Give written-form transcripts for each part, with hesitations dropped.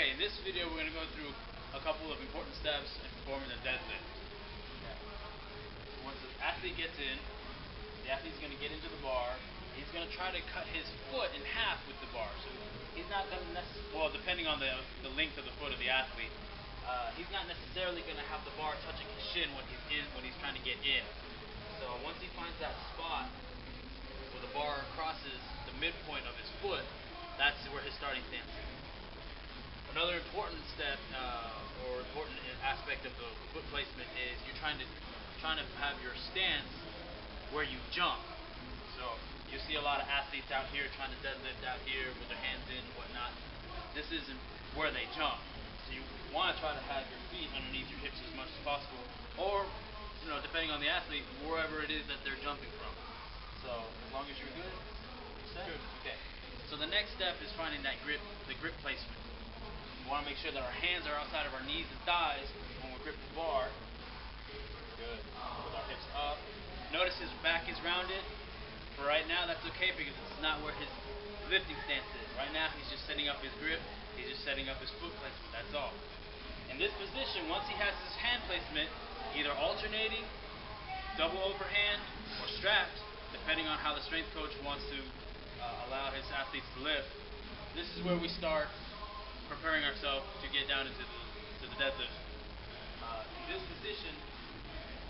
Okay, in this video we're going to go through a couple of important steps in performing the deadlift. Okay. So once the athlete gets in, the athlete's going to get into the bar. He's going to try to cut his foot in half with the bar. So he's not going to necessarily, well, depending on the length of the foot of the athlete, he's not necessarily going to have the bar touching his shin when he's trying to get in. So once he finds that spot where the bar crosses the midpoint of his foot, that's where his starting stance is. Another important step or important aspect of the foot placement is you're trying to have your stance where you jump. So you see a lot of athletes out here trying to deadlift out here with their hands in and whatnot. This isn't where they jump. So you want to try to have your feet underneath your hips as much as possible, or depending on the athlete, wherever it is that they're jumping from. So as long as you're good, you're set. Okay. So the next step is finding that grip, the grip placement. We want to make sure that our hands are outside of our knees and thighs when we grip the bar. Good. With our hips up. Notice his back is rounded. For right now, that's okay because it's not where his lifting stance is. Right now, he's just setting up his grip. He's just setting up his foot placement. That's all. In this position, once he has his hand placement, either alternating, double overhand, or strapped, depending on how the strength coach wants to allow his athletes to lift, this is where we start preparing ourselves to get down into the deadlift. In this position,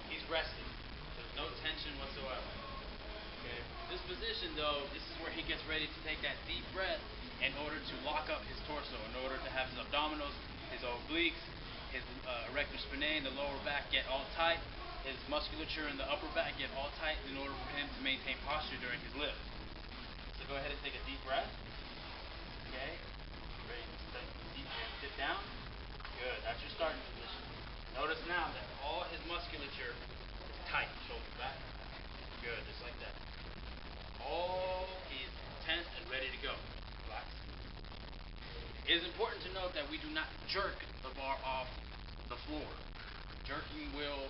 he's resting. There's no tension whatsoever. Okay. In this position, though, this is where he gets ready to take that deep breath in order to lock up his torso, in order to have his abdominals, his obliques, his erector spinae, the lower back get all tight, his musculature in the upper back get all tight in order for him to maintain posture during his lift. So go ahead and take a deep breath. Okay. Ready to take a deep breath. Sit down. Good. That's your starting position. Notice now that all his musculature is tight. Shoulders back. Good. Just like that. All is tense and ready to go. Relax. It is important to note that we do not jerk the bar off the floor. Jerking will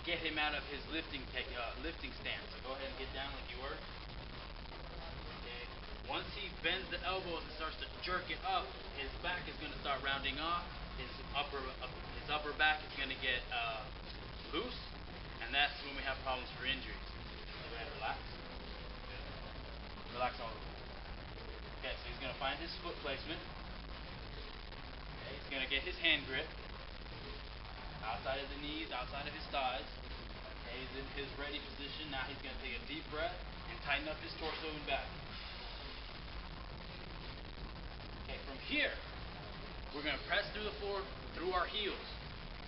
get him out of his lifting stance. So go ahead and get down like you were. Okay. Once he bends the elbows and starts to jerk it up, his back is going to start rounding off. His upper back is going to get loose, and that's when we have problems for injuries. So go ahead and relax. Good. Relax all over. Okay, so he's going to find his foot placement. Okay, he's going to get his hand grip. Outside of the knees, outside of his thighs. Okay, he's in his ready position. Now he's going to take a deep breath and tighten up his torso and back. Okay, from here, we're going to press through the floor, through our heels,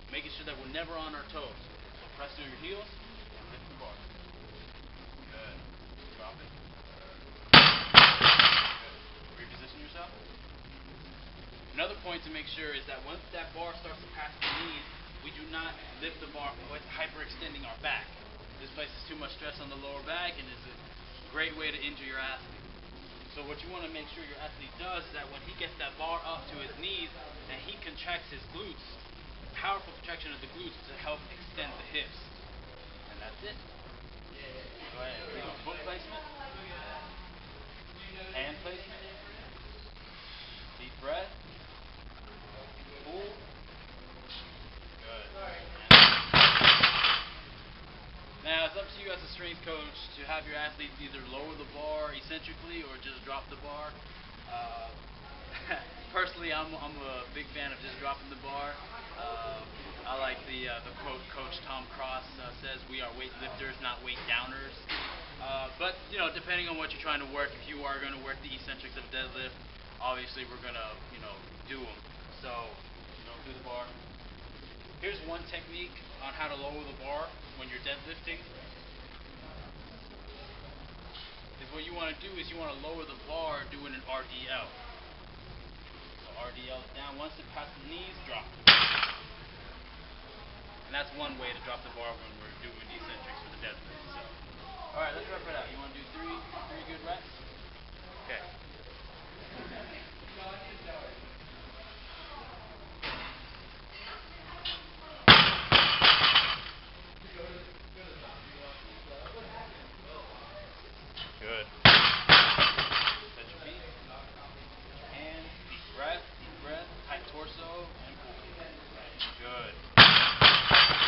making sure that we're never on our toes. So press through your heels and lift the bar. Good. Drop it. Good. Reposition yourself. Another point to make sure is that once that bar starts to pass the knees, we do not lift the bar with hyperextending our back. This places too much stress on the lower back and is a great way to injure your athlete. So what you want to make sure your athlete does is that when he gets that bar up to his knees, that he contracts his glutes, powerful contraction of the glutes to help extend the hips. And that's it. Go ahead. Foot placement. Hand placement. Deep breath. Pull. Good. Now it's up to you as a strength coach to have your athletes either lower the bar eccentrically or just drop the bar. Personally, I'm a big fan of just dropping the bar. I like the quote Coach Tom Cross says, "We are weightlifters, not weight downers." But depending on what you're trying to work, if you are going to work the eccentrics of deadlift, obviously we're going to do them. So do the bar. Here's one technique on how to lower the bar when you're deadlifting. Is what you want to do is you want to lower the bar doing an RDL. So RDL is down. Once it passes the knees, drop. And that's one way to drop the bar when we're doing eccentrics for the deadlift. So, all right, let's rep it out. You want to do three good reps? Okay. Good. Good.